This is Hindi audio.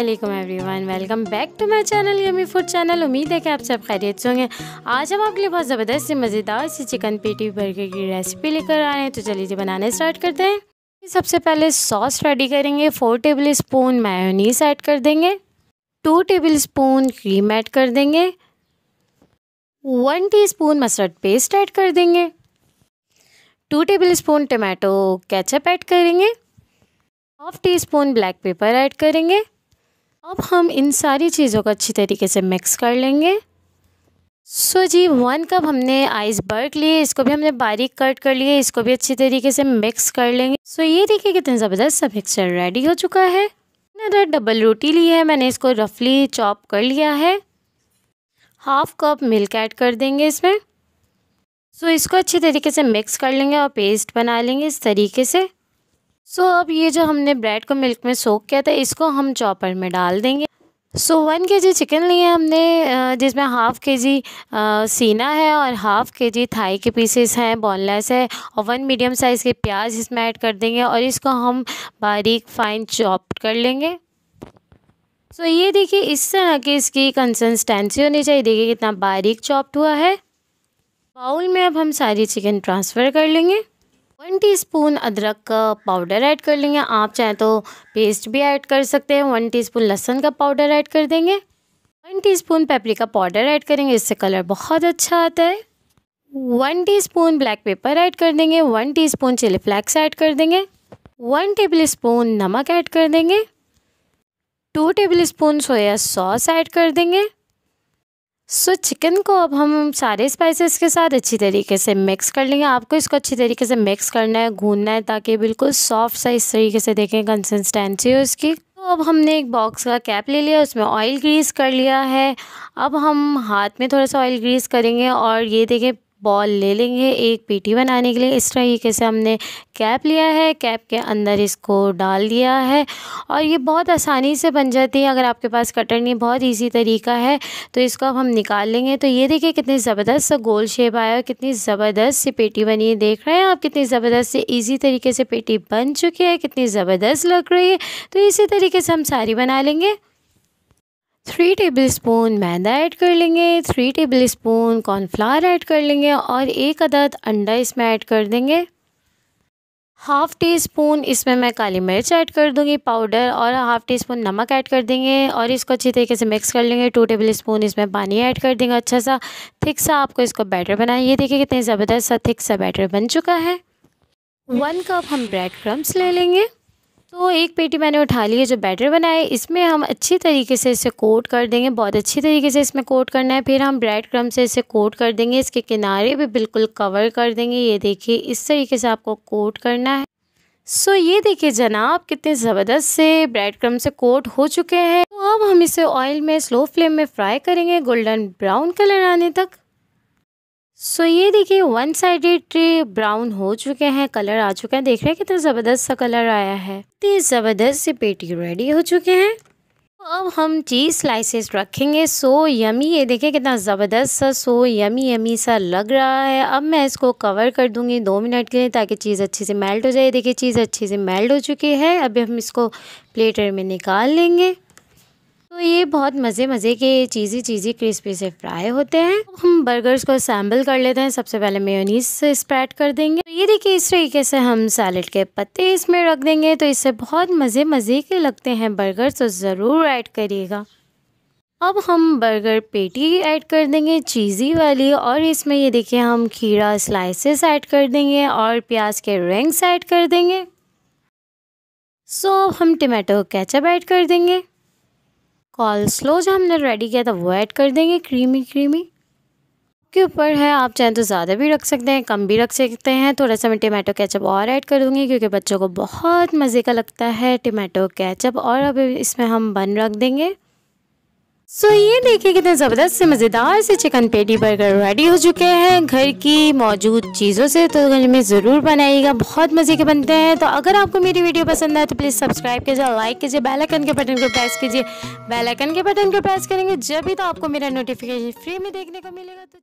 अस्सलामुअलैकुम everyone, welcome back to my channel yummy food channel. उम्मीद है कि आप सब खैरियत से होंगे। आज हम आपके लिए बहुत ज़बरदस्त सी मज़ेदार सी चिकन पेटी बर्गर की रेसिपी लेकर आए हैं। तो चलिए जी बनाने स्टार्ट करते हैं। सबसे पहले सॉस रेडी करेंगे। 4 टेबल स्पून मायोनीस ऐड कर देंगे, 2 टेबल स्पून क्रीम ऐड कर देंगे, 1 टीस्पून मस्टर्ड पेस्ट ऐड कर देंगे, 2 tablespoon tomato ketchup add करेंगे, half teaspoon black pepper add करेंगे। अब हम इन सारी चीज़ों को अच्छी तरीके से मिक्स कर लेंगे। सो जी 1 कप हमने आइसबर्ग लिए, इसको भी हमने बारीक कट कर लिए, इसको भी अच्छी तरीके से मिक्स कर लेंगे। सो ये देखिए कितने ज़बरदस्त सा मिक्सचर रेडी हो चुका है। मैंने डबल रोटी ली है, मैंने इसको रफली चॉप कर लिया है। हाफ कप मिल्क ऐड कर देंगे इसमें। सो इसको अच्छी तरीके से मिक्स कर लेंगे और पेस्ट बना लेंगे इस तरीके से। सो अब ये जो हमने ब्रेड को मिल्क में सोक किया था, इसको हम चॉपर में डाल देंगे। सो 1 केजी चिकन लिए हमने, जिसमें हाफ़ केजी सीना है और हाफ़ केजी थाई के पीसेस हैं, बोनलेस है, और 1 मीडियम साइज़ के प्याज इसमें ऐड कर देंगे और इसको हम बारीक फाइन चॉप कर लेंगे। सो ये देखिए इस तरह की इसकी कंसिस्टेंसी होनी चाहिए। देखिए कितना बारीक चॉप्ड हुआ है। बाउल में अब हम सारी चिकन ट्रांसफ़र कर लेंगे। 1 टीस्पून अदरक का पाउडर ऐड कर लेंगे, आप चाहें तो पेस्ट भी ऐड कर सकते हैं। 1 टीस्पून लहसुन का पाउडर ऐड कर देंगे। 1 टीस्पून पेपरिका पाउडर ऐड करेंगे, इससे कलर बहुत अच्छा आता है। 1 टीस्पून ब्लैक पेपर ऐड कर देंगे। 1 टीस्पून चिली फ्लेक्स ऐड कर देंगे। 1 टेबल स्पून नमक ऐड कर देंगे। 2 table spoon soya sauce add कर देंगे। सो चिकन को अब हम सारे स्पाइसेस के साथ अच्छी तरीके से मिक्स कर लेंगे। आपको इसको अच्छी तरीके से मिक्स करना है, भूनना है, ताकि बिल्कुल सॉफ्ट सा इस तरीके से देखें कंसिस्टेंसी हो इसकी। तो अब हमने एक बॉक्स का कैप ले लिया, उसमें ऑयल ग्रीस कर लिया है। अब हम हाथ में थोड़ा सा ऑयल ग्रीस करेंगे और ये देखें बॉल ले लेंगे एक पेटी बनाने के लिए। इस तरीके से हमने कैप लिया है, कैप के अंदर इसको डाल दिया है और ये बहुत आसानी से बन जाती है। अगर आपके पास कटर नहीं, बहुत इजी तरीका है। तो इसको अब हम निकाल लेंगे। तो ये देखिए कितनी ज़बरदस्त सा गोल शेप आया है, कितनी ज़बरदस्त सी पेटी बनी है। देख रहे हैं आप कितनी ज़बरदस्त से ईजी तरीके से पेटी बन चुकी है, कितनी ज़बरदस्त लग रही है। तो इसी तरीके से हम सारी बना लेंगे। 3 टेबल स्पून मैदा ऐड कर लेंगे, 3 टेबल स्पून कॉर्नफ्लावर ऐड कर लेंगे और 1 अदद अंडा इसमें ऐड कर देंगे। हाफ़ टी स्पून इसमें मैं काली मिर्च ऐड कर दूंगी पाउडर और हाफ़ टी स्पून नमक ऐड कर देंगे और इसको अच्छी तरीके से मिक्स कर लेंगे। 2 टेबल स्पून इसमें पानी ऐड कर देंगे। अच्छा सा थिक सा आपको इसको बैटर बनाना। ये देखिए कितने ज़बरदस्त सा थिक सा बैटर बन चुका है। 1 कप हम ब्रेड क्रम्स ले लेंगे। तो एक पेटी मैंने उठा ली है। जो बैटर बनाए इसमें हम अच्छी तरीके से इसे कोट कर देंगे, बहुत अच्छी तरीके से इसमें कोट करना है। फिर हम ब्रेड क्रम से इसे कोट कर देंगे, इसके किनारे भी बिल्कुल कवर कर देंगे। ये देखिए इस तरीके से आपको कोट करना है। सो ये देखिए जनाब कितने ज़बरदस्त से ब्रेड क्रम से कोट हो चुके हैं। तो अब हम इसे ऑयल में स्लो फ्लेम में फ्राई करेंगे गोल्डन ब्राउन कलर आने तक। सो ये देखिए 1 साइडेड ब्राउन हो चुके हैं, कलर आ चुका है। देख रहे हैं कितना ज़बरदस्त सा कलर आया है। इतनी ज़बरदस्त सी पेटी रेडी हो चुके हैं। तो अब हम चीज़ स्लाइसेस रखेंगे। सो यमी, ये देखिए कितना ज़बरदस्त सा सो यमी यमी सा लग रहा है। अब मैं इसको कवर कर दूंगी 2 मिनट के लिए, ताकि चीज़ अच्छे से मेल्ट हो जाए। देखिए चीज़ अच्छे से मेल्ट हो चुकी है। अभी हम इसको प्लेटर में निकाल लेंगे। तो ये बहुत मज़े के चीज़ी क्रिस्पी से फ्राई होते हैं। अब हम बर्गर्स को असेंबल कर लेते हैं। सबसे पहले मेयोनीज से स्प्रेड कर देंगे। तो ये देखिए इस तरीके से हम सैलेड के पत्ते इसमें रख देंगे। तो इससे बहुत मज़े के लगते हैं बर्गर्स, तो ज़रूर ऐड करिएगा। अब हम बर्गर पेटी ऐड कर देंगे चीज़ी वाली, और इसमें ये देखिए हम खीरा स्लाइसेस ऐड कर देंगे और प्याज के रिंग्स ऐड कर देंगे। सो हम टमाटो केचप ऐड कर देंगे। कॉल्स्लो जो हमने रेडी किया था वो ऐड कर देंगे, क्रीमी के ऊपर है। आप चाहें तो ज़्यादा भी रख सकते हैं, कम भी रख सकते हैं। थोड़ा सा मैं टमाटो केचप और ऐड कर दूँगी, क्योंकि बच्चों को बहुत मज़े का लगता है टमाटो केचप। और अब इसमें हम बन रख देंगे। सो ये देखिए कितने ज़बरदस्त से मज़ेदार से चिकन पेटी बर्गर रेडी हो चुके हैं घर की मौजूद चीज़ों से। तो घर में ज़रूर बनाइएगा, बहुत मज़े के बनते हैं। तो अगर आपको मेरी वीडियो पसंद आए तो प्लीज़ सब्सक्राइब कीजिए, लाइक कीजिए, बेल आइकन के बटन को प्रेस कीजिए। बेल आइकन के बटन को प्रेस करेंगे जब भी तो आपको मेरा नोटिफिकेशन फ्री में देखने को मिलेगा। तो